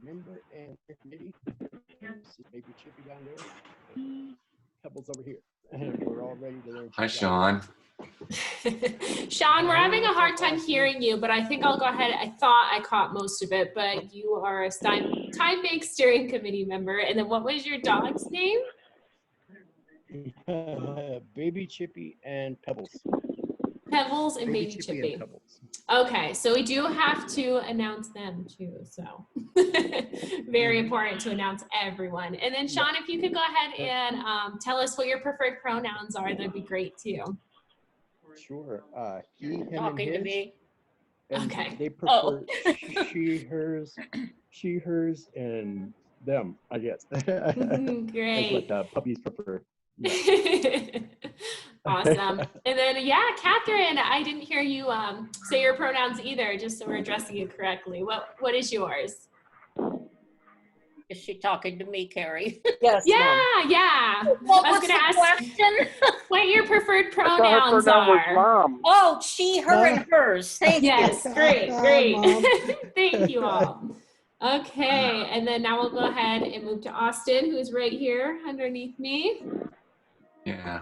member and committee. This is Baby Chippy down there. And Pebbles over here. And we're all ready to learn. Hi, Sean. Sean, we're having a hard time hearing you, but I think I'll go ahead. I thought I caught most of it, but you are a time bank steering committee member. And then what was your dog's name? Baby Chippy and Pebbles. Pebbles and Baby Chippy. And Pebbles. Okay, so we do have to announce them too. So very important to announce everyone. And then Sean, if you could go ahead and tell us what your preferred pronouns are, that'd be great too. Sure. He, him, Talking and his. to me. And Okay. they prefer she, hers, and them, I guess. Great. That's what puppies prefer. Yeah. Awesome. And then, yeah, Catherine, I didn't hear you say your pronouns either, just so we're addressing you correctly. What is yours? Is she talking to me, Carrie? Yes. Yeah, Mom. yeah. What I was was going to the ask question? what your preferred I thought her pronouns pronoun was are. mom. Oh, she, her, and hers. Thank Yes, you. great, great. Mom. Thank you all. Okay, and then now we'll go ahead and move to Austin, who's right here underneath me. Yeah.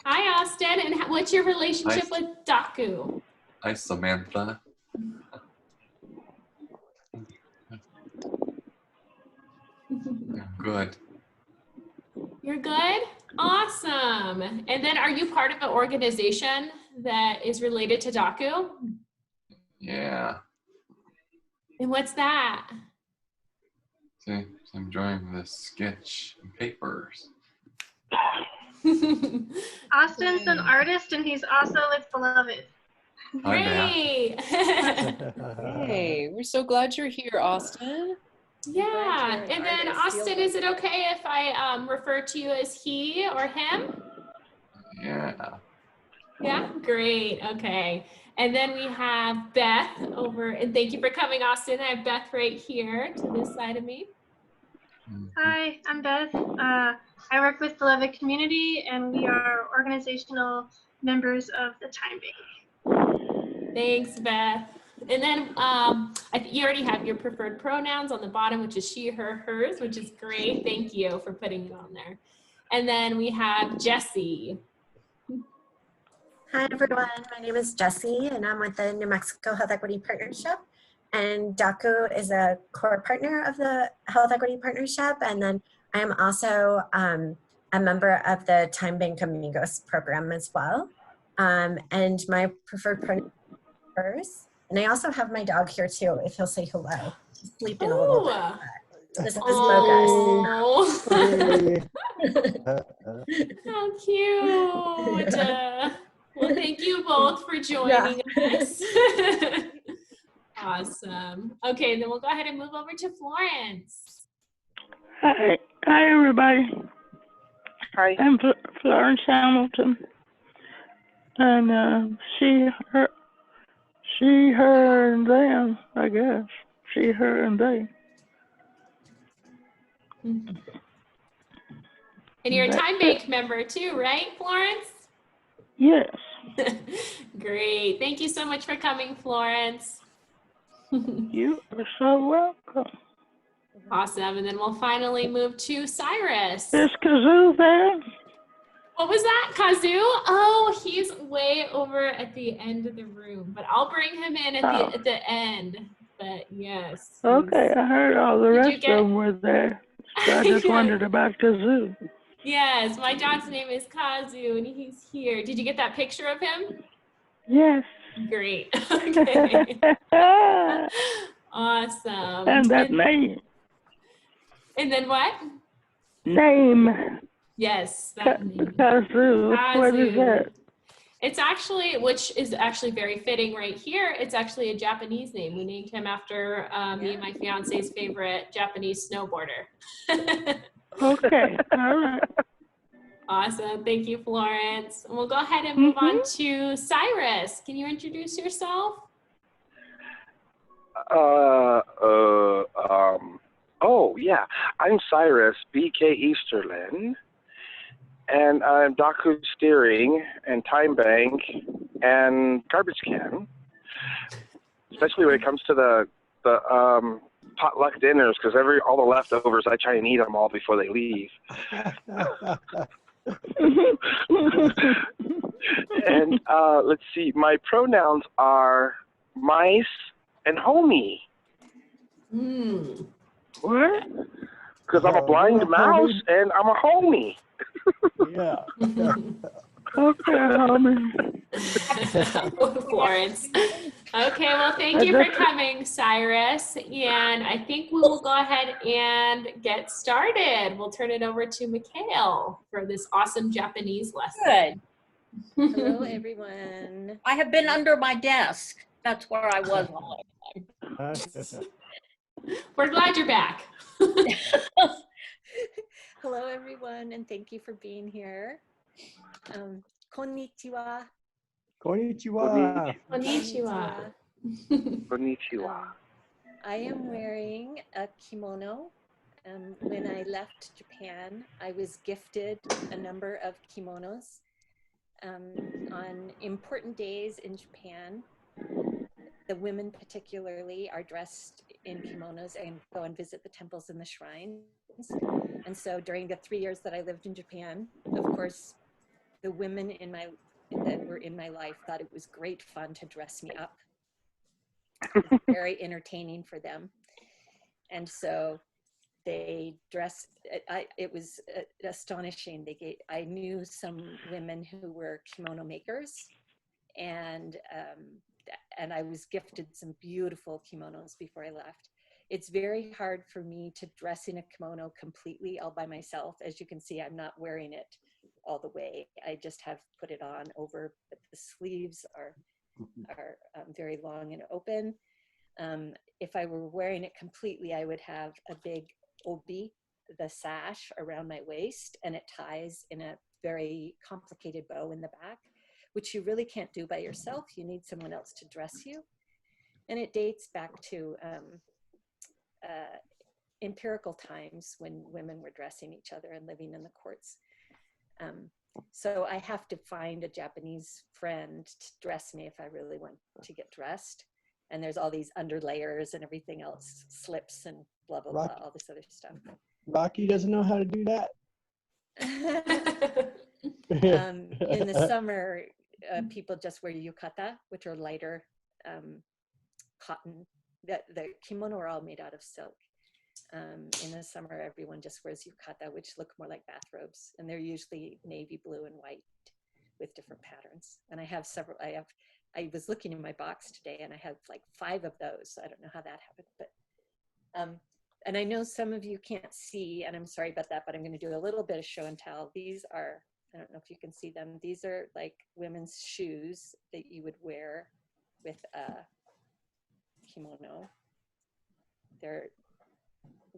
Hi, Austin, and what's your relationship with Daku? Hi, Samantha. I'm good. You're good? Awesome. And then are you part of an organization that is related to Daku? Yeah. And what's that? See, I'm drawing this sketch and papers. Austin's an artist and he's also with Beloved. Great. Hey, we're so glad you're here, Austin. Yeah, Glad you're and an then artist. Austin, is it okay if I refer to you as he or him? Yeah. Yeah, great, okay. And then we have Beth over, and thank you for coming, Austin. I have Beth right here to this side of me. Hi, I'm Beth. I work with Beloved Community and we are organizational members of the Time Bank. Thanks, Beth. And then you already have your preferred pronouns on the bottom, which is she, her, hers, which is great. Thank you for putting it on there. And then we have Jessie. Hi everyone, my name is Jessie and I'm with the New Mexico Health Equity Partnership, and Daku is a core partner of the Health Equity Partnership, and then I am also a member of the Time Bank Amigos program as well, and my preferred pronoun is hers, and I also have my dog here too if he'll say hello. He's sleeping a little bit. This is Bogus. How cute. Well, thank you both for joining us. Awesome. Okay, and then we'll go ahead and move over to Florence. Hi everybody. Hi. I'm Florence Hamilton, and she, her, and them. I guess she, her, and they. And you're a Time Bank member too, right, Florence? Yes. Great. Thank you so much for coming, Florence. You are so welcome. Awesome. And then we'll finally move to Cyrus. Is Kazoo there? What was that, Kazoo? Oh, he's way over at the end of the room, but I'll bring him in at the end. But yes. Okay, I heard all the rest of them were there. So I just wondered about Kazoo. Yes, my dog's name is Kazu, and he's here. Did you get that picture of him? Yes. Great. Okay. Awesome. And that name. And then what? Name. Yes, that name. Kazoo. What is that? It's actually, which is actually very fitting right here, it's actually a Japanese name. We named him after me and my fiance's favorite Japanese snowboarder. Okay, all right. Awesome, thank you, Florence. And we'll go ahead and move on to Cyrus. Can you introduce yourself? Oh yeah, I'm Cyrus, BK Easterlin, and I'm Daku Steering and Time Bank and Garbage Can. especially when it comes to the potluck dinners, because all the leftovers, I try and eat them all before they leave. And let's see, my pronouns are mice and homie. What? Because I'm a blind mouse and I'm a homie. Yeah. Okay, homie. Florence. Okay, well, thank you for coming, Cyrus. And I think we will go ahead and get started. We'll turn it over to Michel for this awesome Japanese lesson. Good. Hello, everyone. I have been under my desk. That's where I was all the time. We're glad you're back. Hello, everyone, and thank you for being here. Konnichiwa. Konnichiwa. Konnichiwa. Konnichiwa. I am wearing a kimono. When I left Japan, I was gifted a number of kimonos. On important days in Japan, the women particularly are dressed in kimonos and go and visit the temples and the shrines. And so during the 3 years that I lived in Japan, of course, the women that were in my life thought it was great fun to dress me up. It was very entertaining for them. And so they dressed, it was astonishing. I knew some women who were kimono makers, and I was gifted some beautiful kimonos before I left. It's very hard for me to dress in a kimono completely all by myself. As you can see, I'm not wearing it all the way. I just have put it on over, but the sleeves are very long and open. If I were wearing it completely, I would have a big obi, the sash, around my waist, and it ties in a very complicated bow in the back, which you really can't do by yourself. You need someone else to dress you. And it dates back to empirical times when women were dressing each other and living in the courts. So I have to find a Japanese friend to dress me if I really want to get dressed. And there's all these underlayers and everything else, slips and blah, blah, blah, all this other stuff. Rocky doesn't know how to do that. In the summer, people just wear yukata, which are lighter cotton. The kimono are all made out of silk. In the summer, everyone just wears yukata, which look more like bathrobes, and they're usually navy blue and white with different patterns. And I have several. I was looking in my box today, and I have like 5 of those. So I don't know how that happened, but and I know some of you can't see, and I'm sorry about that, but I'm going to do a little bit of show and tell. These are, I don't know if you can see them. These are like women's shoes that you would wear with a kimono. They're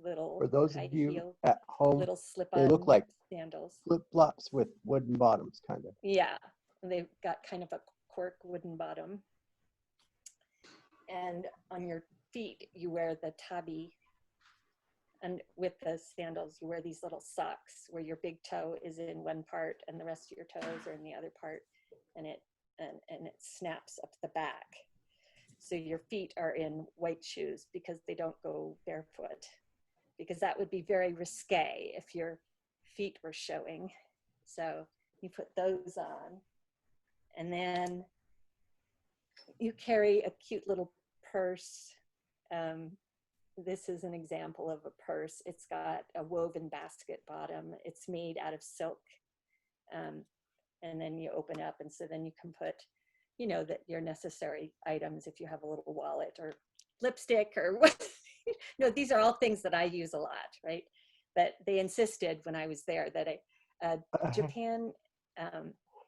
little, For those of you at home, little slip-on they look like sandals. flip-flops with wooden bottoms, kind of. Yeah, and they've got kind of a cork wooden bottom. And on your feet, you wear the tabi. And with the sandals, you wear these little socks where your big toe is in one part and the rest of your toes are in the other part. And it snaps up the back. So your feet are in white shoes because they don't go barefoot, because that would be very risque if your feet were showing. So you put those on, and then you carry a cute little purse. This is an example of a purse. It's got a woven basket bottom. It's made out of silk. And then you open up, and so then you can put, you know, that your necessary items, if you have a little wallet or lipstick or what. No, these are all things that I use a lot, right? But they insisted when I was there that Japan,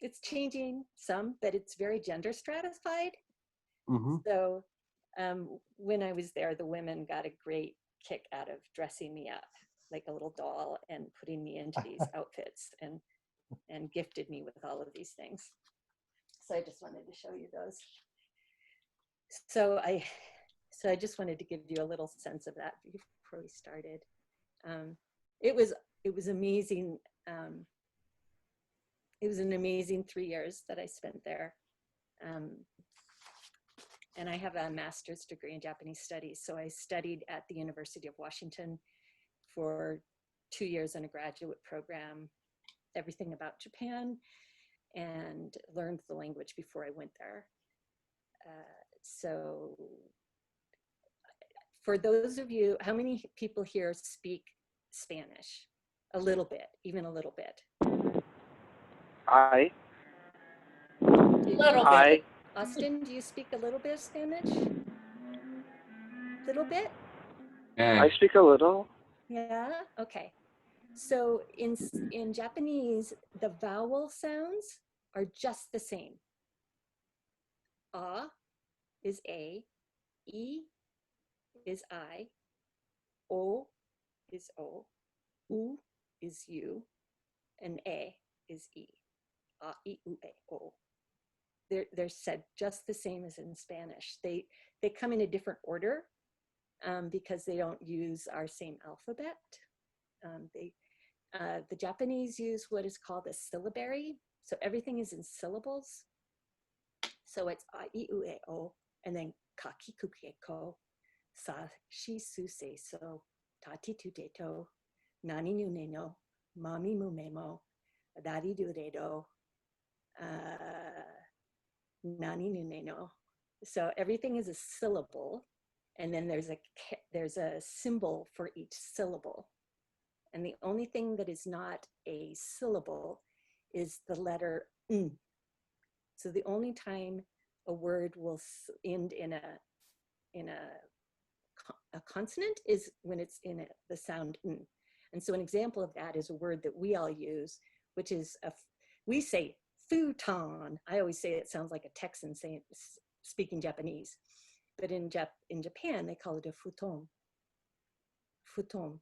it's changing some, but it's very gender stratified. Mm-hmm. So when I was there, the women got a great kick out of dressing me up like a little doll and putting me into these outfits and gifted me with all of these things. So I just wanted to show you those. So I just wanted to give you a little sense of that before we started. It was amazing. It was an amazing 3 years that I spent there. and I have a master's degree in Japanese studies. So I studied at the University of Washington for 2 years in a graduate program, everything about Japan, and learned the language before I went there. So for those of you, how many people here speak Spanish? A little bit, even a little bit. I. Little I. bit. Austin, do you speak a little bit of Spanish? Little bit? I speak a little. Yeah, okay. So in Japanese, the vowel sounds are just the same. A is A, E is I, O is O, U is U, and A is E. A, I, U, E, O. They're said just the same as in Spanish. They come in a different order because they don't use our same alphabet. The Japanese use what is called a syllabary. So everything is in syllables. So it's a, I, U, E, O, and then kaki kukeko, sa, shi, su, se, so, tati, tu, te, to, nani, nu, ne, no, mami, mu, me, mo, dari, du, re, do, nani, nu, ne, no. So everything is a syllable, and then there's a symbol for each syllable. And the only thing that is not a syllable is the letter n. So the only time a word will end in a consonant is when it's in the sound n. And so an example of that is a word that we all use, which is we say futon. I always say it sounds like a Texan speaking Japanese, but in Japan they call it a futon. Futon.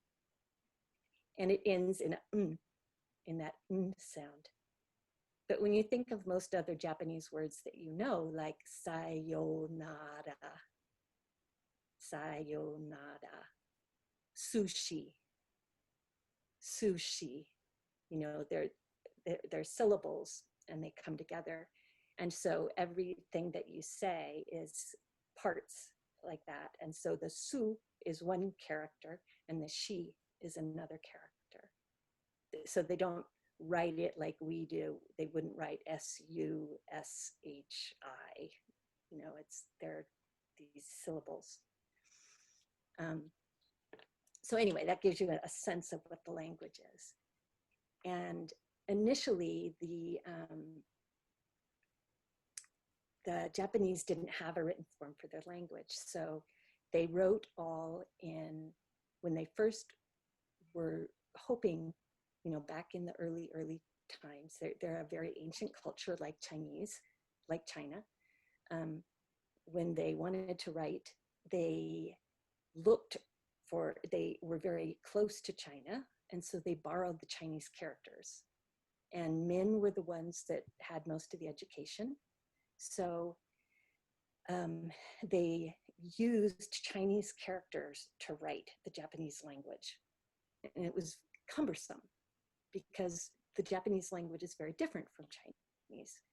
And it ends in a n, in that n sound. But when you think of most other Japanese words that you know, like sayonara, sayonara, sushi, sushi, you know, they're syllables and they come together. And so everything that you say is parts like that. And so the su is one character and the shi is another character. So they don't write it like we do. They wouldn't write S-U-S-H-I. You know, they're these syllables. So anyway, that gives you a sense of what the language is. And initially, the Japanese didn't have a written form for their language. So they wrote all in, when they first were hoping, you know, back in the early times, they're a very ancient culture like Chinese, like China. When they wanted to write, they were very close to China, and so they borrowed the Chinese characters. And men were the ones that had most of the education. So they used Chinese characters to write the Japanese language. And it was cumbersome because the Japanese language is very different from Chinese,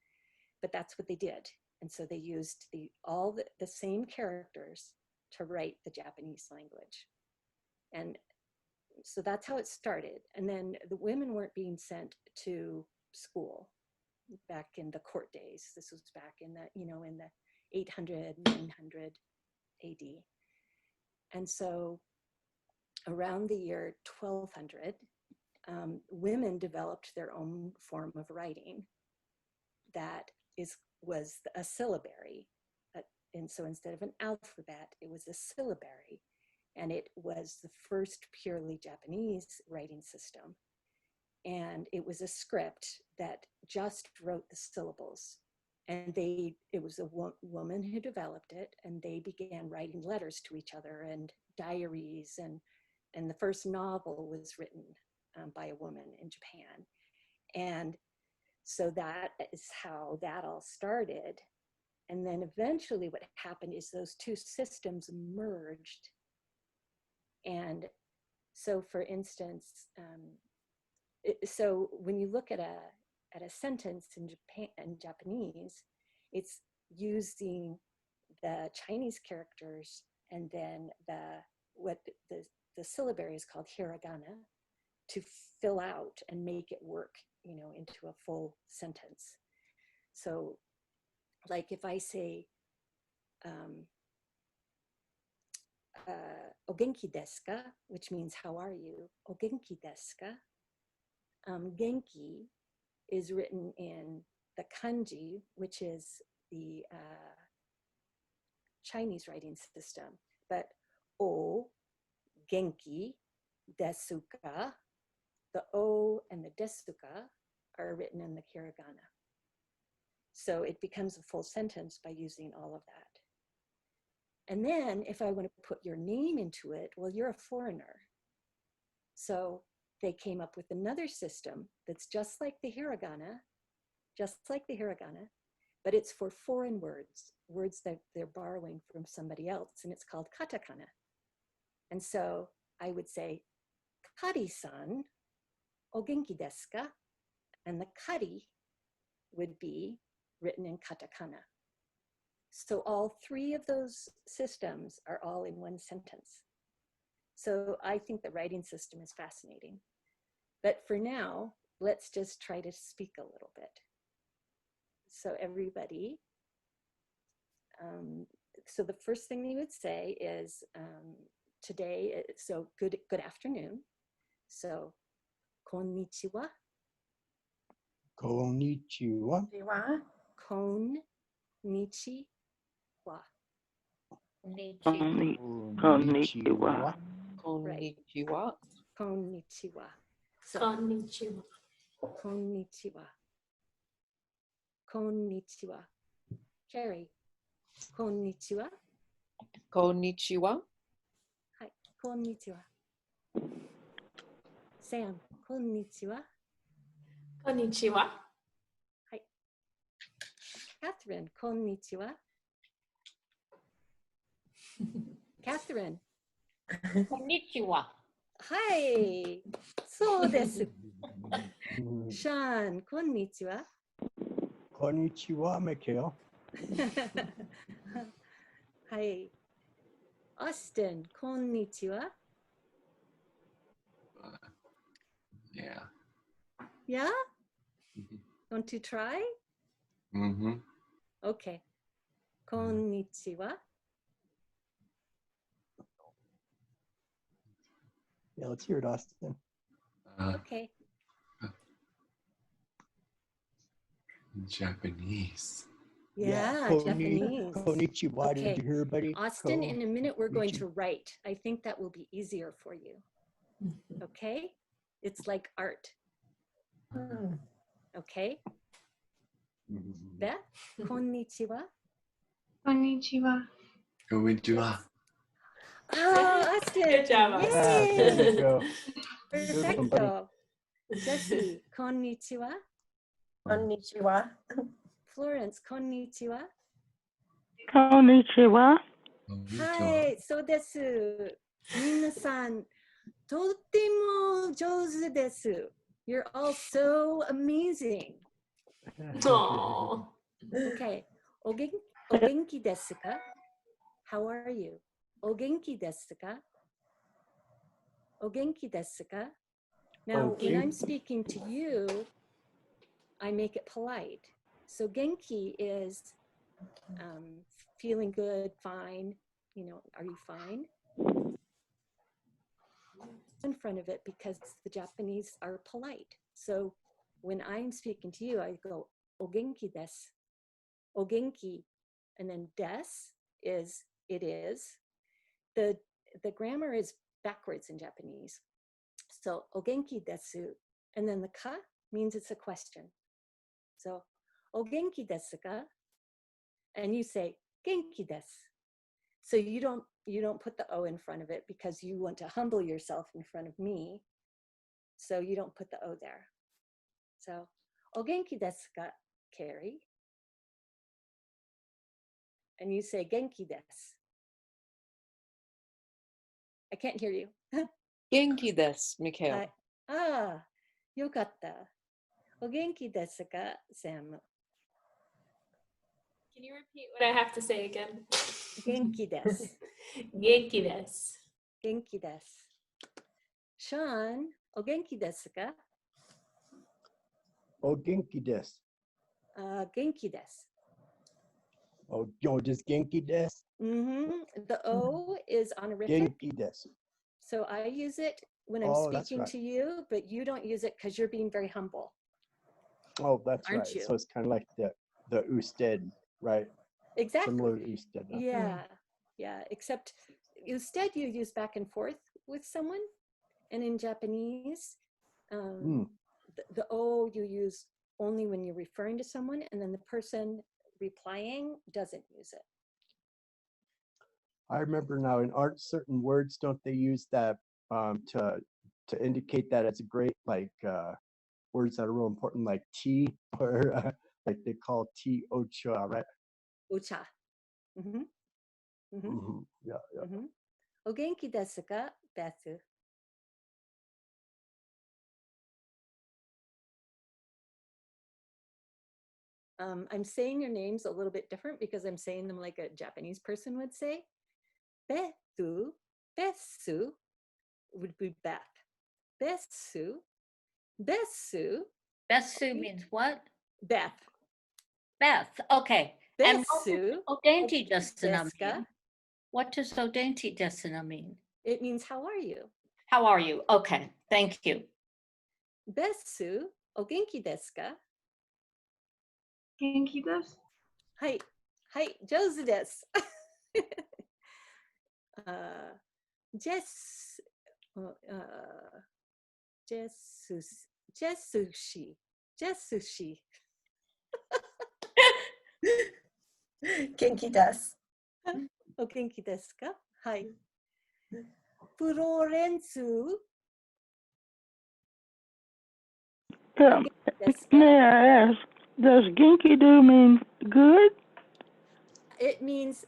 but that's what they did. And so they used all the same characters to write the Japanese language. And so that's how it started. And then the women weren't being sent to school back in the court days. This was back in the, you know, in the 800, 900 AD. And so around the year 1200, women developed their own form of writing that was a syllabary. And so instead of an alphabet, it was a syllabary. And it was the first purely Japanese writing system. And it was a script that just wrote the syllables. And it was a woman who developed it, and they began writing letters to each other and diaries, and the first novel was written by a woman in Japan. And so that is how that all started. And then eventually what happened is those two systems merged. And so for instance, so when you look at a sentence in Japanese, it's using the Chinese characters and then what the syllabary is called hiragana to fill out and make it work, into a full sentence. So like if I say, o genki desu ka, which means how are you? O genki desu ka? Genki is written in the kanji, which is the Chinese writing system, but o genki desu ka, the o and the desu ka are written in the hiragana. So it becomes a full sentence by using all of that. And then if I want to put your name into it, well, you're a foreigner. So they came up with another system that's just like the hiragana, but it's for foreign words that they're borrowing from somebody else, and it's called katakana. And so I would say, Kari-san, o genki desu ka? And the kari would be written in katakana. So all three of those systems are all in one sentence. So I think the writing system is fascinating. But for now, let's just try to speak a little bit. So everybody, so the first thing you would say is today, so good afternoon. So, konnichiwa. Konnichiwa. Konnichiwa. Konnichiwa. Konnichiwa. Konnichiwa. So, Konnichiwa. konnichiwa. Konnichiwa. Carrie. Konnichiwa. Konnichiwa. Hi. Konnichiwa. Sam. Konnichiwa. Konnichiwa. Hi. Catherine. Konnichiwa. Catherine. Konnichiwa. Hi. So desu. Sean. Konnichiwa. Konnichiwa, Michel. Hi. Austin. Konnichiwa. Yeah. Yeah? Want to try? Mm-hmm. Okay. Konnichiwa. Yeah, let's hear it, Austin. Okay. Japanese. Yeah, Japanese. Konnichiwa. Okay. Did you hear, buddy? Austin, in a minute, we're going to write. I think that will be easier for you. Okay? It's like art. Okay? Beth? Konnichiwa. Konnichiwa. Konnichiwa. Ah, Austin. Good job, Austin. There you go. Perfecto. Jessie, konnichiwa. Konnichiwa. Florence, konnichiwa. Konnichiwa. Hi, so desu. Minasan, totemo jouzu desu. You're all so amazing. Aww. Okay. O genki desu ka? How are you? O genki desu ka? O genki desu ka? Now, when I'm speaking to you, I make it polite. So genki is feeling good, fine. Are you fine? In front of it because the Japanese are polite. So when I'm speaking to you, I go, o genki desu. O genki, and then des is it is. The grammar is backwards in Japanese. So o genki desu, and then the ka means it's a question. So o genki desu ka? And you say genki desu. So you don't put the o in front of it because you want to humble yourself in front of me. So you don't put the o there. So o genki desu ka, Carrie? And you say genki desu. I can't hear you. Genki desu, Michel. Yokatta. O genki desu ka, Sam? Can you repeat what I have to say again? Genki desu. Genki desu. Genki desu. Sean, o genki desu ka? Oh, genki desu. Genki desu. Oh, just genki desu. The O is honorific. Genki desu. So I use it when I'm Oh, that's speaking right. to you, but you don't use it because you're being very humble. Oh, that's Aren't right. you? So it's kind of like the usted, right? Exactly. Similar to usted. Yeah, yeah. Except instead you use back and forth with someone, and in Japanese, the O you use only when you're referring to someone, and then the person replying doesn't use it. I remember now in art, certain words, don't they use that to indicate that it's a great, like words that are real important, like tea, or like they call tea ocha, right? Ocha. Yeah, yeah. O genki desu ka? Desu. I'm saying your names a little bit different because I'm saying them like a Japanese person would say. Betu, besu would be Beth. Besu, besu. Besu means what? Beth. Beth. Okay. And Besu. what does odainty desuna Deska. mean? What does odainty desuna mean? It means how are you? How are you? Okay. Thank you. Besu, o genki desu ka? Genki desu. Hai. Hai, jouzu desu. Jesushi. Jesushi. Genki desu. O genki desu ka? Hai. Florenzu. Yeah. May I ask, does Genki do mean good? It means,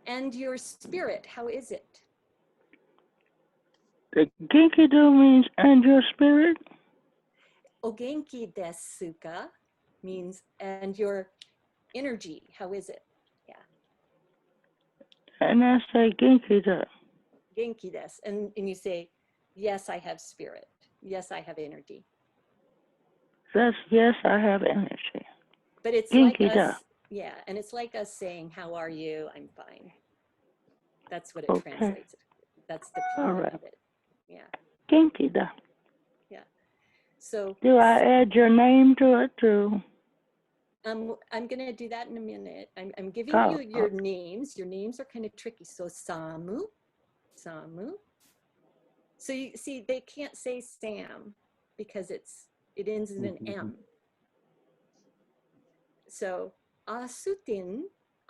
and your spirit, how is it? The Genki do means and your spirit? O genki desu ka means, and your energy, how is it? Yeah. And I say Genki da. Genki desu. And you say, yes, I have spirit. Yes, I have energy. That's yes, I have energy. But it's Genki like da. us, yeah, and it's like us saying, how are you? I'm fine. That's what it Okay. translates. That's the All feeling right. of it. Yeah. Genki da. Yeah. So Do I add your name to it too? I'm going to do that in a minute. I'm giving Oh, you your names. Your names are kind of tricky. So Samu, Samu. So you see, they can't say Sam because it ends in an M. So Asutin,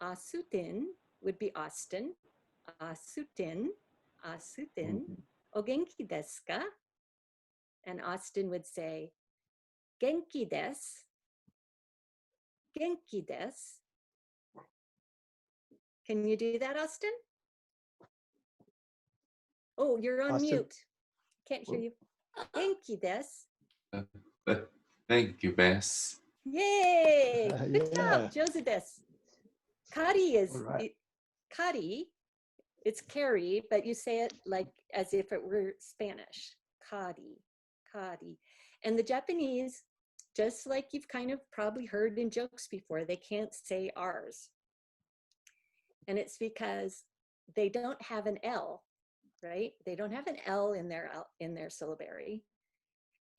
Asutin would be Austin. Asutin, Asutin. O genki desu ka? And Austin would say, Genki desu. Genki desu. Can you do that, Austin? Oh, you're on Austin. mute. Can't hear you. Genki desu. Thank you, Bess. Yay! Good Yeah. job, Josie desu. Kari is, Right. Kari, it's carry, but you say it like as if it were Spanish. Kari, Kari. And the Japanese, just like you've kind of probably heard in jokes before, they can't say R's. And it's because they don't have an L, right? They don't have an L in their syllabary.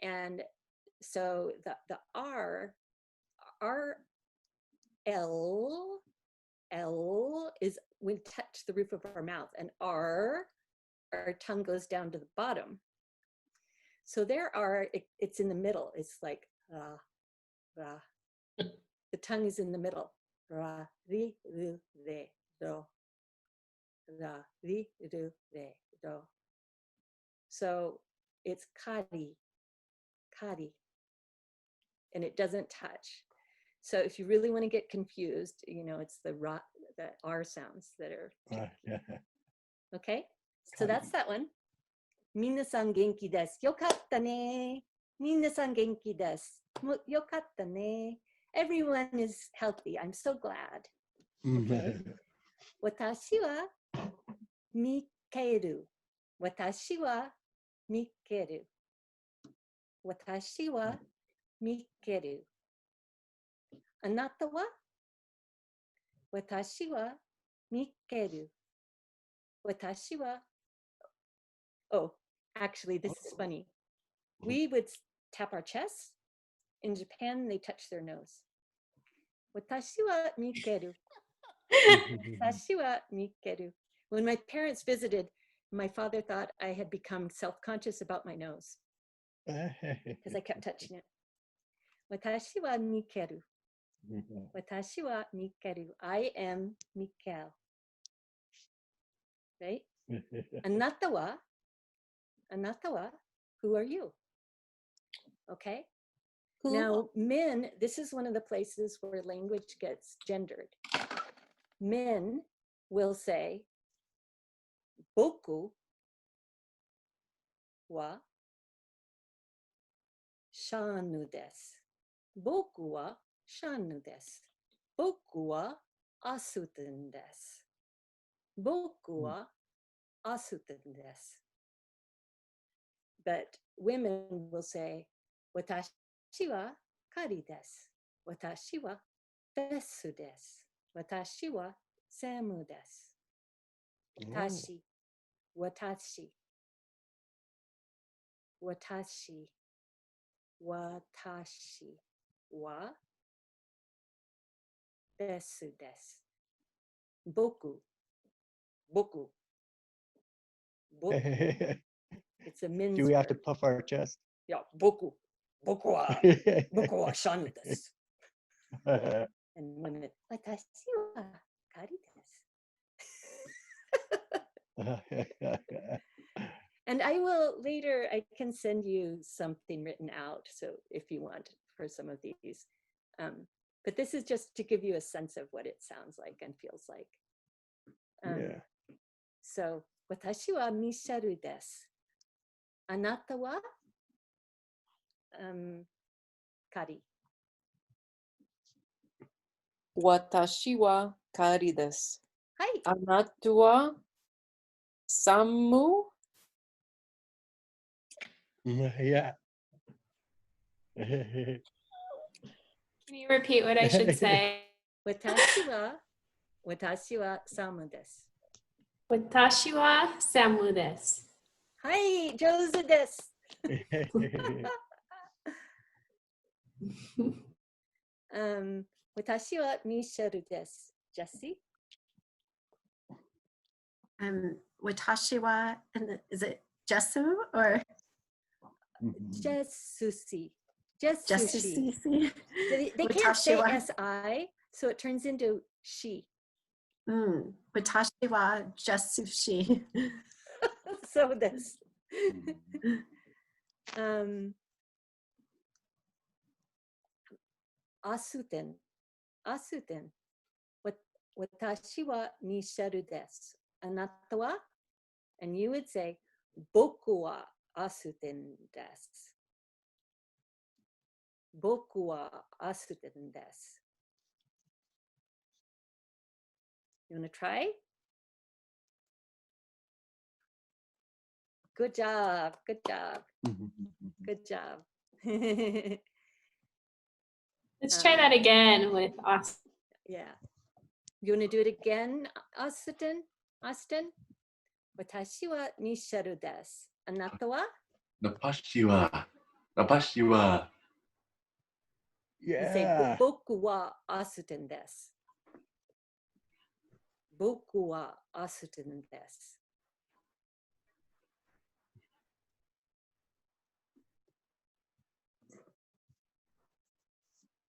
And so the R, L is when we touch the roof of our mouth, and R, our tongue goes down to the bottom. So there are, it's in the middle. It's like, ra, ra. The tongue is in the middle. Ra, ri, ru, re, do. Ra, ri, ru, re, do. So it's kari, kari. And it doesn't touch. So if you really want to get confused, it's the R sounds that are tricky. Okay? So that's that one. Minasan genki desu. Yokatta ne. Minasan genki desu. Yokatta ne. Everyone is healthy. I'm so glad. Okay. 私は見ける。私は見ける。私は見ける。あなたは私は見ける。私は Oh, actually, this is funny. We would tap our chests. In Japan, they touch their nose. 私は見ける。私は見ける. When my parents visited, my father thought I had become self-conscious about my nose because I kept touching it. 私は見ける. 私は見ける. I am Michel. Right? あなたは? あなたは? Who are you? Okay? Who? Now, men, this is one of the places where language gets gendered. Men will say, 僕はシャヌです。僕はシャヌです。僕はアステンです。僕はアステンです。But women will say, 私はカリです。私はベスです。私はセムです。私、私、私、私はベスです。僕、僕、僕。It's a men's Do we have to word. puff our chest? いや、僕はシャヌです。And women, 私はカリです。And I will later, I can send you something written out. So if you want for some of these. But this is just to give you a sense of what it sounds like and feels like. Yeah. So, 私はミシェルです。あなたはカリ。私はカリです。はい。あなたはサム Yeah. Can you repeat what I should say? 私はサムです。私はサムです。はい、上手です。私はミシェルです。ジェシー Watashi wa, and is it Jesu or Jesusi. Jesusi? They can't say SI, so it turns into she. Watashi wa Jesushi. So this. Asuten. Watashi wa Michel desu. Anata wa? And you would say, boku wa asuten desu. Boku wa asuten desu. You want to try? Good job. Good job. Good job. Let's try that again with us. Yeah. You want to do it again, Austin? 私はミシェルです。あなたは？私は。Yeah. 僕はアステンです。僕はアステンです。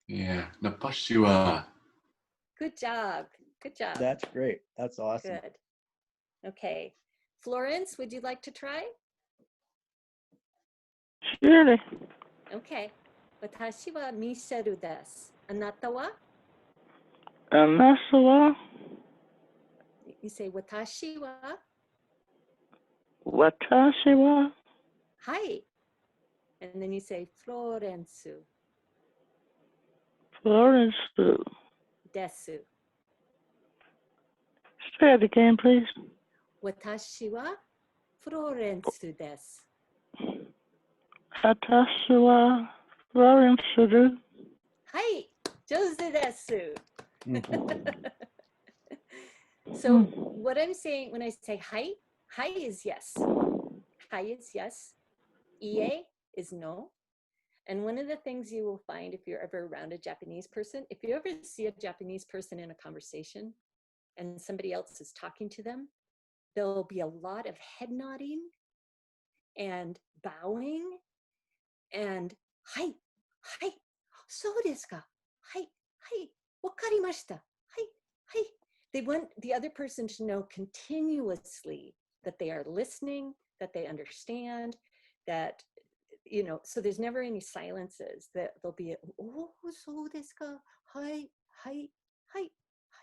Yeah, 私は。Good job. Good job. That's great. That's awesome. Good. Okay. Florence, would you like to try? Surely. Okay. 私はミシェルです。あなたは？あなたは？ You say 私は？私は？はい。And then you say フローレンス。フローレンス。です。Say it again, please. 私はフローレンスです。私はフローレンスです。はい、上手です。So what I'm saying when I say hi, hi is yes. Hi is yes. Ie is no. And one of the things you will find if you're ever around a Japanese person, if you ever see a Japanese person in a conversation and somebody else is talking to them, there'll be a lot of head nodding and bowing and hi, hi, so desu ka? Hi, hi, wakarimashita. Hi, hi. They want the other person to know continuously that they are listening, that they understand, that, you know, so there's never any silences. That there'll be, oh, so desu ka? Hi, hi, hi,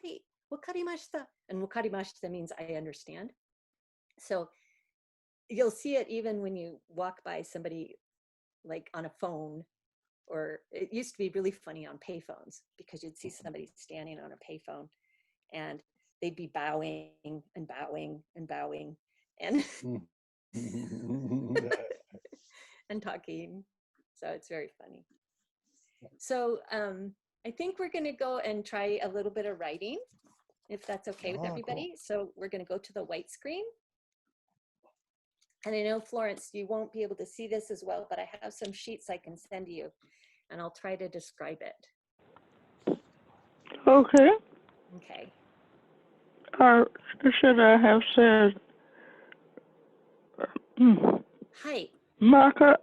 hi, wakarimashita. And wakarimashita means I understand. So you'll see it even when you walk by somebody like on a phone, or it used to be really funny on payphones because you'd see somebody standing on a payphone and they'd be bowing and bowing and bowing and and talking. So it's very funny. So I think we're going to go and try a little bit of writing, if that's okay with everybody. Cool. So we're going to go to the white screen. And I know, Florence, you won't be able to see this as well, but I have some sheets I can send you, and I'll try to describe it. Okay. Okay. Or should I have said, Hi. Maka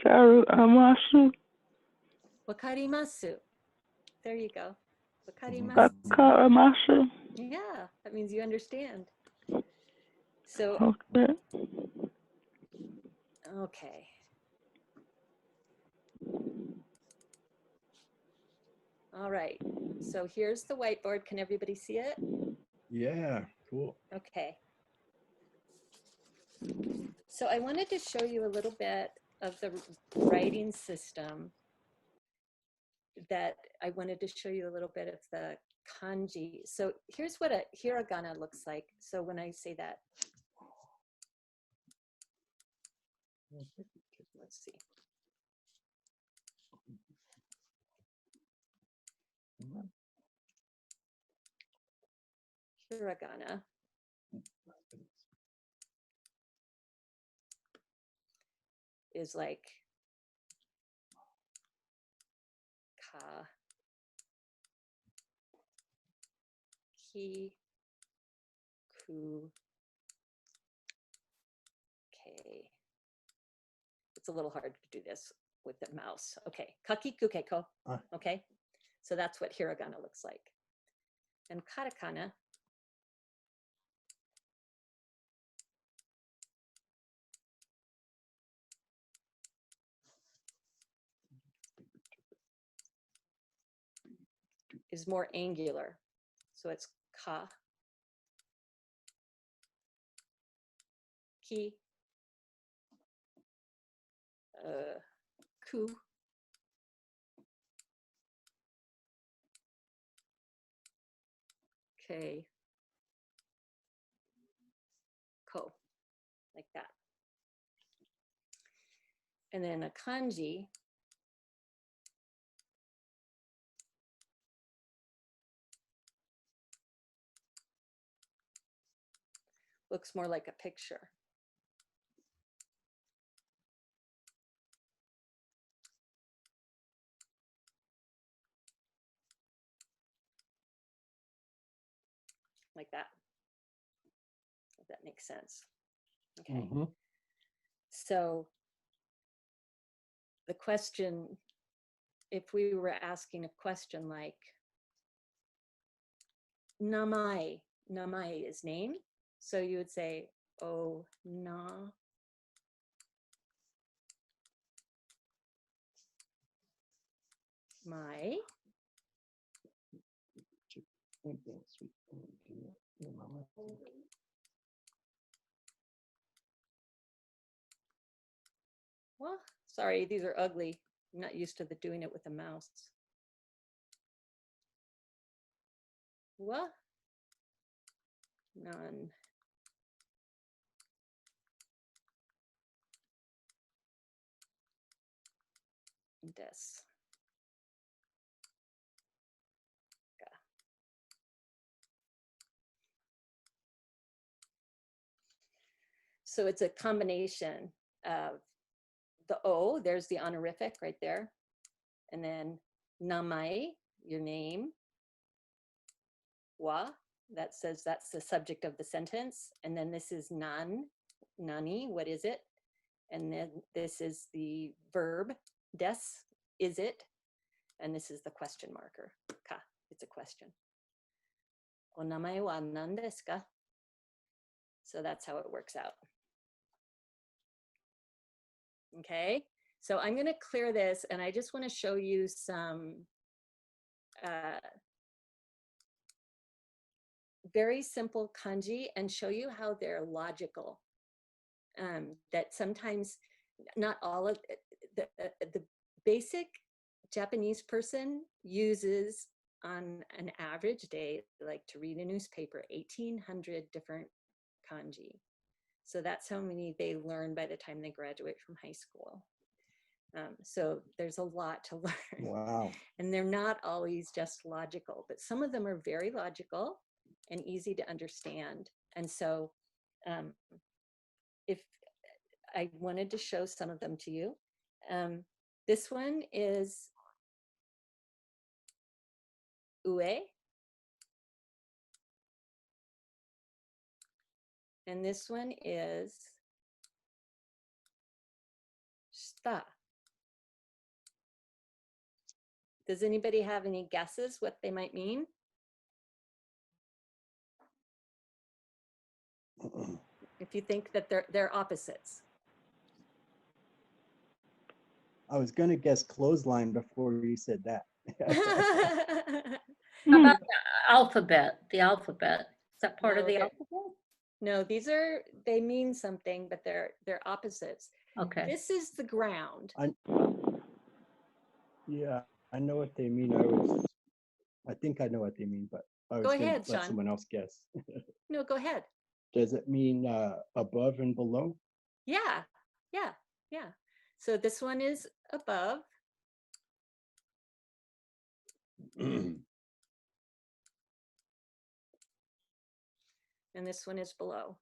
Karu Amasu? Wakarimasu. There you go. Wakarimasu. Wakarimasu. Yeah, that means you understand. So, okay. Okay. All right. So here's the whiteboard. Can everybody see it? Yeah, cool. Okay. So I wanted to show you a little bit of the writing system that I wanted to show you a little bit of the kanji. So here's what a hiragana looks like. So when I say that, let's see. Hiragana is like ka, ki, ku, ke. It's a little hard to do this with the mouse. Okay, kaki, ku, ke, ko. Okay, so that's what hiragana looks like. And katakana is more angular. So it's ka, ki, ku, ke, ko, like that. And then a kanji looks more like a picture. Like that, if that makes sense. Okay. So the question, if we were asking a question like, namai, namai is name. So you would say, oh, na, mai. Well, sorry, these are ugly. I'm not used to doing it with a mouse. wa, nan. Des. So it's a combination of the O, there's the honorific right there, and then namai, your name, wa, that says that's the subject of the sentence, and then this is nan, nani, what is it? And then this is the verb, des, is it? And this is the question marker, ka, it's a question. O namae wa nan desu ka? So that's how it works out. Okay, so I'm going to clear this, and I just want to show you some very simple kanji and show you how they're logical. That sometimes not all of the basic Japanese person uses on an average day, like to read a newspaper, 1,800 different kanji. So that's how many they learn by the time they graduate from high school. So there's a lot to learn. Wow. And they're not always just logical, but some of them are very logical and easy to understand. And so if I wanted to show some of them to you, this one is ue. And this one is shita. Does anybody have any guesses what they might mean? If you think that they're opposites. I was gonna guess clothesline before you said that. How about the alphabet? The alphabet. Is that part of the alphabet? No, they mean something, but they're opposites. Okay. This is the ground. Yeah, I know what they mean. I think I know what they mean, but I was Go gonna ahead, let Sean. someone else guess. No, go ahead. Does it mean above and below? Yeah. So this one is above. And this one is below.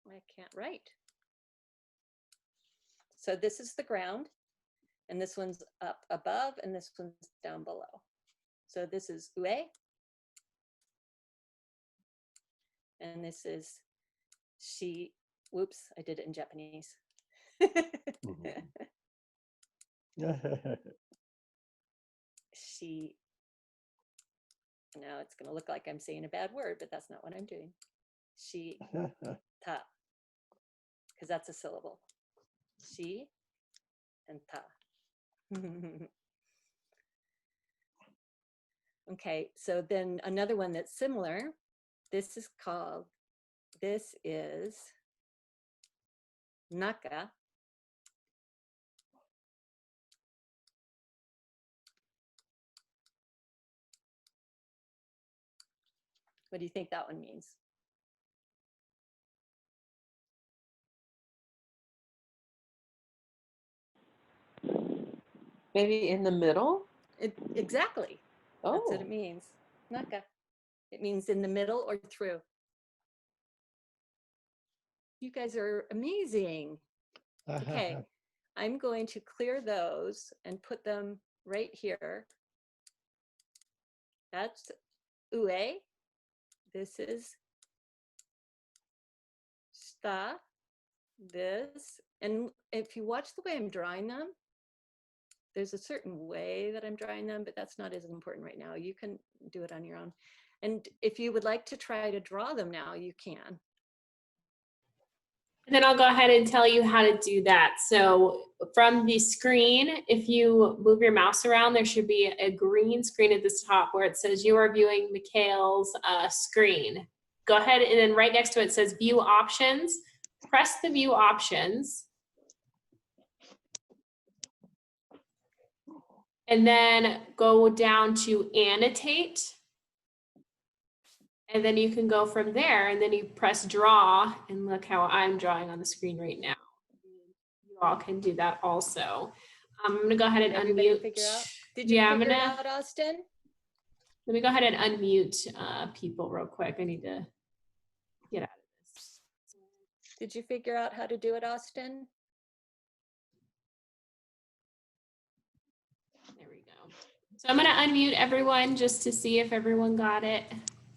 I can't write. So this is the ground, and this one's up above, and this one's down below. So this is ue, and this is shi. Whoops, I did it in Japanese. She. Now it's going to look like I'm saying a bad word, but that's not what I'm doing. She ta, because that's a syllable. She and ta. Okay, so then another one that's similar. This is naka. What do you think that one means? Maybe in the middle? Exactly. Oh. That's what it means. Naka. It means in the middle or through. You guys are amazing. Okay, I'm going to clear those and put them right here. That's ue. This is shita. This. And if you watch the way I'm drawing them, there's a certain way that I'm drawing them, but that's not as important right now. You can do it on your own. And if you would like to try to draw them now, you can. And then I'll go ahead and tell you how to do that. So from the screen, if you move your mouse around, there should be a green screen at the top where it says you are viewing Michel's screen. Go ahead, and then right next to it says view options. Press the view options. and then go down to annotate. And then you can go from there, and then you press draw, and look how I'm drawing on the screen right now. You all can do that also. I'm gonna go ahead and Everybody unmute. figure out? Did you figure it out, Austin? Let me go ahead and unmute people real quick. I need to get out of this. Did you figure out how to do it, Austin? There we go. So I'm gonna unmute everyone just to see if everyone got it.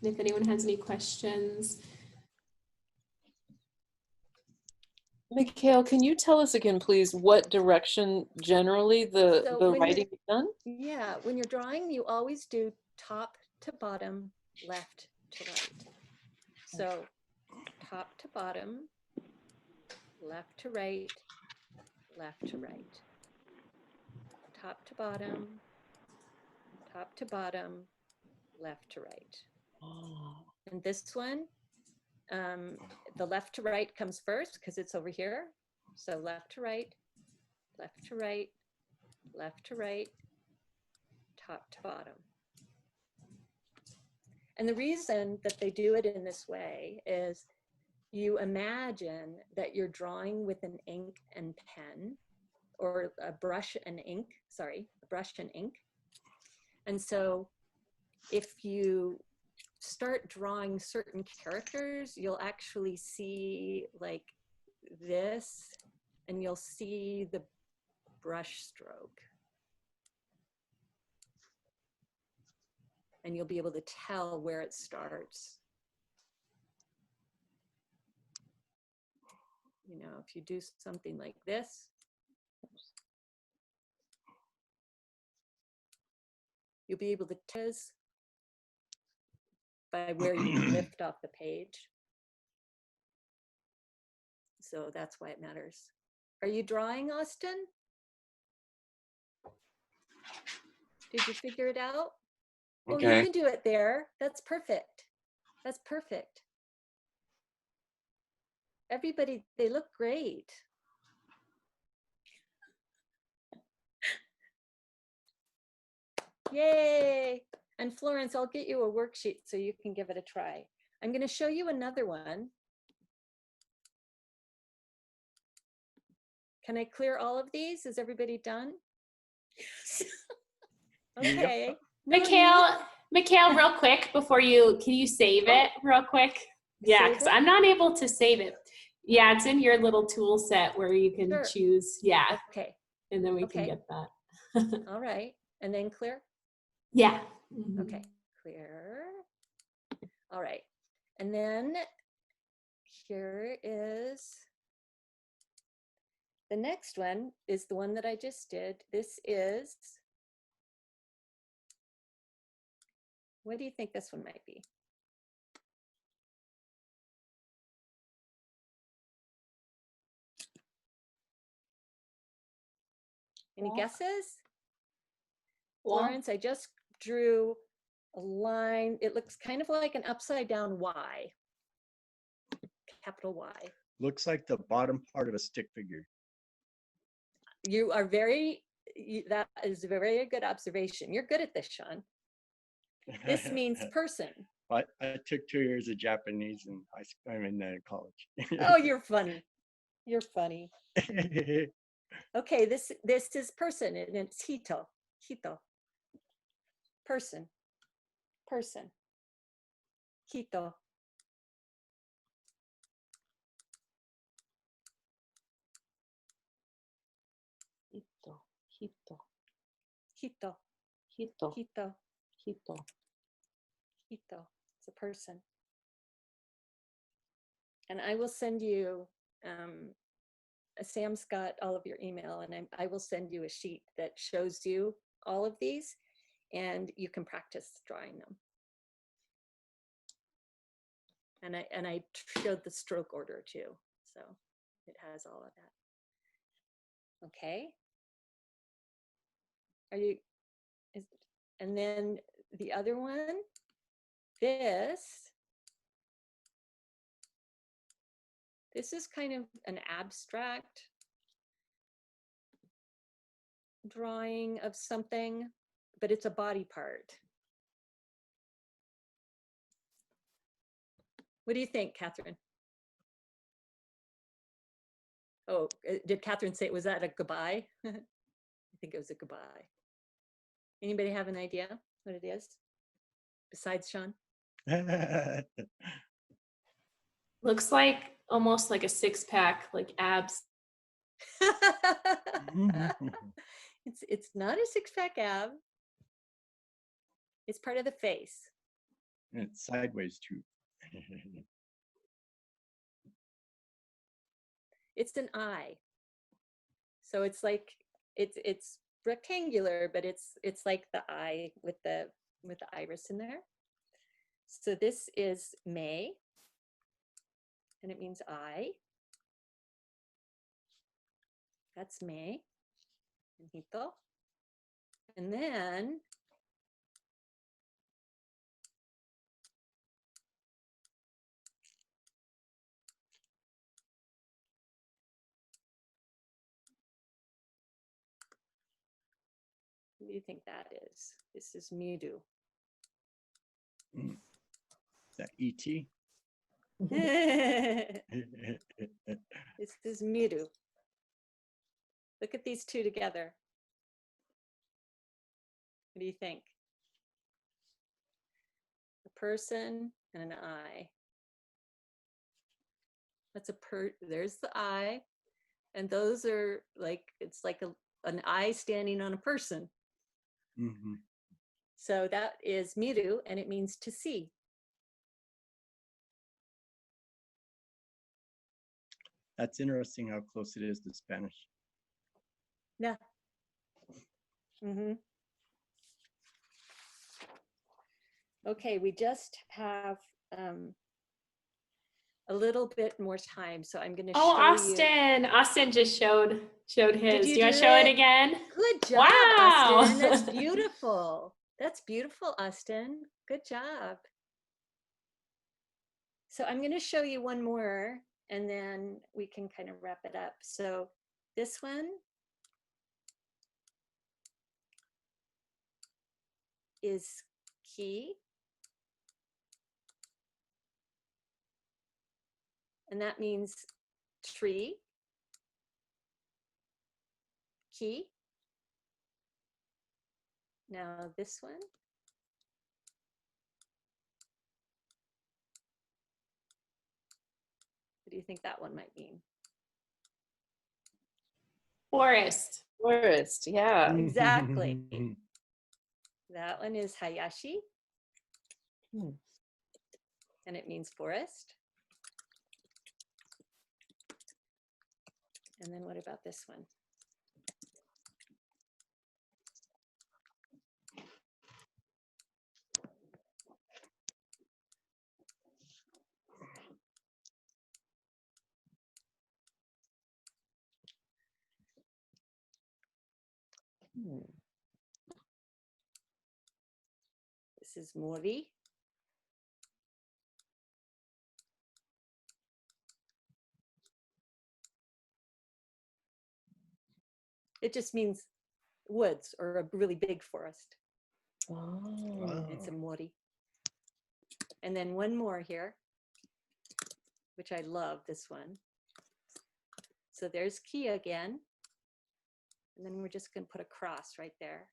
And if anyone has any questions. Michel, can you tell us again, please, what direction generally the writing is done? Yeah, when you're drawing, you always do top to bottom, left to right. So top to bottom, left to right, left to right. Top to bottom, left to right. Oh. And this one, the left to right comes first because it's over here. So left to right, left to right, left to right, top to bottom. And the reason that they do it in this way is you imagine that you're drawing with an ink and pen, or a brush and ink, sorry, a brush and ink. And so if you start drawing certain characters, you'll actually see like this, and you'll see the brush stroke. And you'll be able to tell where it starts. You know, if you do something like this, you'll be able to tell by where you lift off the page. So that's why it matters. Are you drawing, Austin? Did you figure it out? Okay. Oh, you can do it there. That's perfect. That's perfect. Everybody, they look great. Yay. And Florence, I'll get you a worksheet so you can give it a try. I'm going to show you another one. Can I clear all of these? Is everybody done? Okay. Yep. Michel, real quick before can you save it real quick? Yeah, because I'm not able to save it. Yeah, it's in your little tool set where you can choose. Yeah. Okay. And then we can get that. All right. And then clear? Yeah. Okay. Clear. All right. And then here is the next one is the one that I just did. This is, what do you think this one might be? Any guesses? Florence, I just drew a line. It looks kind of like an upside down Y, capital Y. Looks like the bottom part of a stick figure. You are that is a very good observation. You're good at this, Sean. This means person. I took 2 years of Japanese and I'm in college. Oh, you're funny. You're funny. Okay, this is person, and it's hito. Person. Hito. Hito. It's a person. And I will send you, Sam's got all of your email, and I will send you a sheet that shows you all of these, and you can practice drawing them. And I showed the stroke order too, so it has all of that. Okay. And then the other one, this is kind of an abstract. drawing of something, but it's a body part. What do you think, Catherine? Oh, did Catherine say, was that a goodbye? I think it was a goodbye. Anybody have an idea what it is? Besides Sean? Looks like almost like a six-pack, like abs. It's not a six-pack ab. It's part of the face. And it's sideways too. It's an eye. So it's like it's rectangular, but it's like the eye with the iris in there. So this is May, and it means eye. That's May, and Hito. And then what do you think that is? This is Midu. Is that E.T.? This is Midu. Look at these two together. What do you think? A person and an eye. That's there's the eye. And those are like, it's like an eye standing on a person. Mm-hmm. So that is miru, and it means to see. That's interesting how close it is to Spanish. Yeah. Mm-hmm. Okay, we just have a little bit more time, so I'm going to show Austin. you. Austin just showed his. Did Do you want to show it again? Good job, Wow. Austin. That's beautiful. That's beautiful, Austin. Good job. So I'm going to show you one more, and then we can kind of wrap it up. So this one is ki. And that means tree. Ki. Now this one. What do you think that one might mean? Forest. Forest, yeah. Exactly. That one is Hayashi. And it means forest. And then what about this one? This is Mori. It just means woods or a really big forest. Oh. It's a Mori. And then one more here, which I love this one. So there's Ki again. And then we're just going to put a cross right there.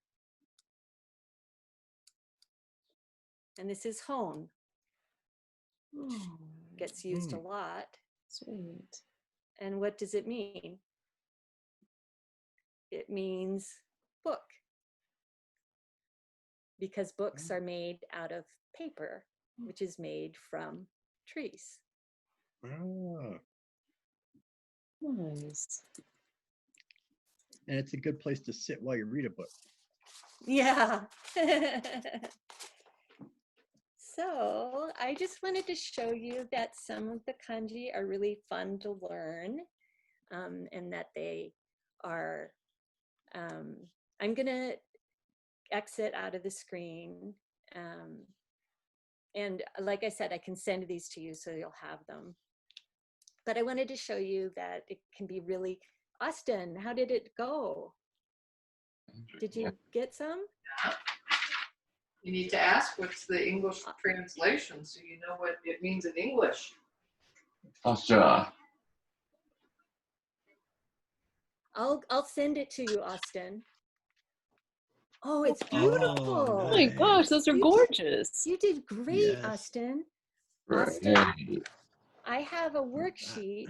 And this is Hone. Gets used a lot. Sweet. And what does it mean? It means book. Because books are made out of paper, which is made from trees. Oh. Nice. And it's a good place to sit while you read a book. Yeah. So I just wanted to show you that some of the kanji are really fun to learn, and that they are, I'm gonna exit out of the screen. And like I said, I can send these to you so you'll have them. But I wanted to show you that it can be really, Austin, how did it go? Did you get some? You need to ask what's the English translation so you know what it means in English. Tasha. I'll send it to you, Austin. Oh, it's beautiful. Oh my gosh, those are gorgeous. You did great, Yes. Austin. Right. Austin, I have a worksheet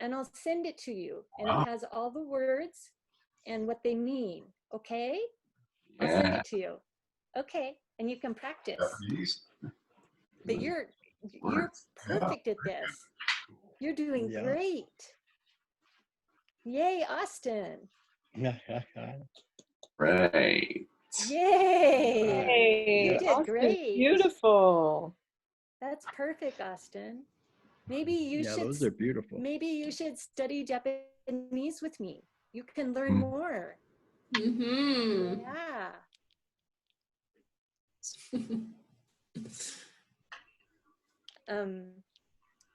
and I'll send it to you. And it has all the words and what they mean. Okay? I'll send it to you. Okay. And you can practice. But you're perfect at this. You're doing great. Yay, Austin. Right. Yay. You did Austin's great. Beautiful. That's perfect, Austin. Maybe you should. Those are beautiful. Maybe you should study Japanese with me. You can learn more. Mm-hmm. Yeah.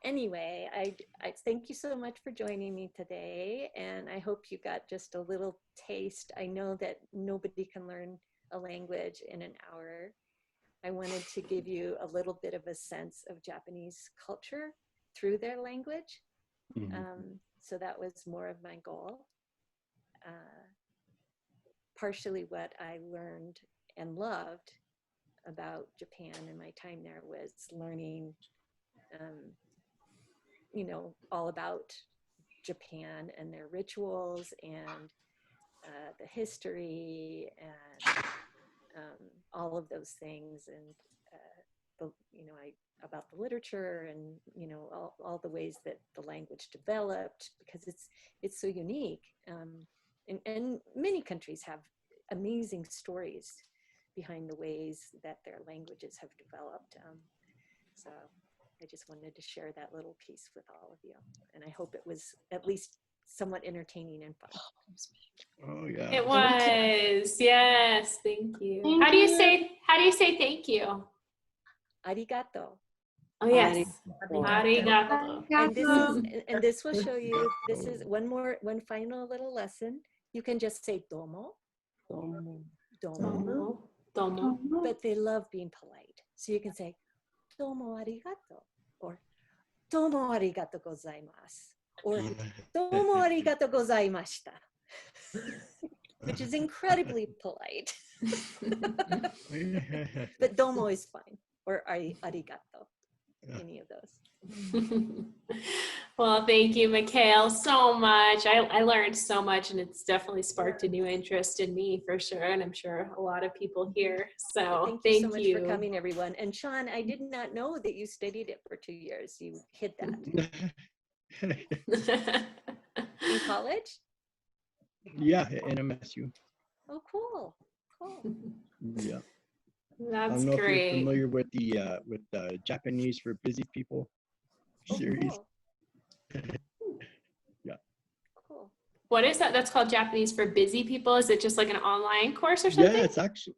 Anyway, I thank you so much for joining me today, and I hope you got just a little taste. I know that nobody can learn a language in an hour. I wanted to give you a little bit of a sense of Japanese culture through their language. So that was more of my goal. Partially what I learned and loved about Japan in my time there was learning, you know, all about Japan and their rituals and the history and all of those things, and about the literature and all the ways that the language developed, because it's so unique. And many countries have amazing stories behind the ways that their languages have developed. So I just wanted to share that little piece with all of you, and I hope it was at least somewhat entertaining and fun. Oh yeah. It was. Yes, thank you. How do you say thank you? Arigato. Oh yes. Arigato. And this will show you, this is one final little lesson. You can just say domo. Domo. But they love being polite. So you can say domo arigato, or domo arigato gozaimasu, or domo arigato gozaimashita, which is incredibly polite. But domo is fine, or arigato, any of those. Well, thank you, Michel, so much. I learned so much, and it's definitely sparked a new interest in me for sure, and I'm sure a lot of people here. So thank you so much for coming, everyone. And Sean, I did not know that you studied it for 2 years. You hid that. In college? Yeah, in MSU. Oh, cool. Yeah. That's I don't know great. if you're familiar with the Japanese for Busy People series. Cool. Yeah. Cool. What is that? That's called Japanese for Busy People. Is it just like an online course or something? Yeah, it's actually.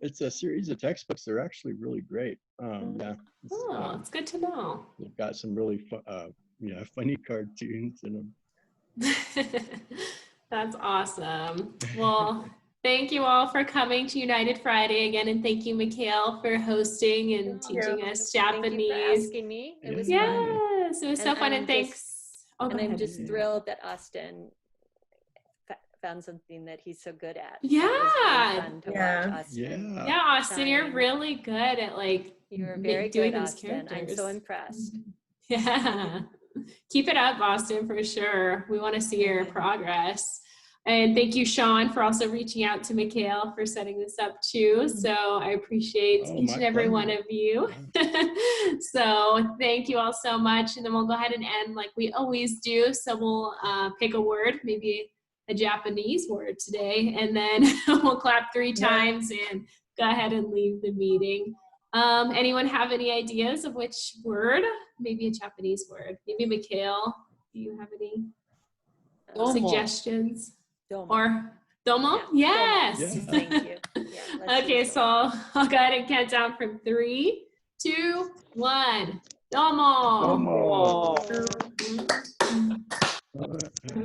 It's a series of textbooks. They're actually really great. Yeah. It's good to know. They've got some really funny cartoons in them. That's awesome. Well, thank you all for coming to United Friday again, and thank you, Michel, for hosting and teaching us Japanese. Thank you for asking me. It was fun. Yes, it was so fun, and thanks. I'm just thrilled that Austin found something that he's so good at. Yeah. Really fun to watch Austin. Yeah, Austin, you're really good at you're very doing good, those Austin. characters. I'm so impressed. Yeah. Keep it up, Austin, for sure. We want to see your progress. And thank you, Sean, for also reaching out to Michel for setting this up too. So I appreciate each and every one of you. So thank you all so much. And then we'll go ahead and end like we always do. So we'll pick a word, maybe a Japanese word today, and then we'll clap 3 times and go ahead and leave the meeting. Anyone have any ideas of which word? Maybe a Japanese word. Maybe Michel, do you have any suggestions? Domo. Or domo? Yeah, yes. domo. Thank you. Yeah, okay, so I'll go ahead and count down from 3, 2, 1. Domo.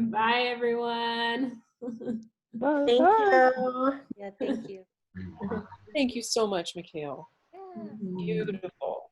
Bye, everyone. Bye. Thank you. Yeah, thank you. Thank you so much, Michel. Yeah. Beautiful.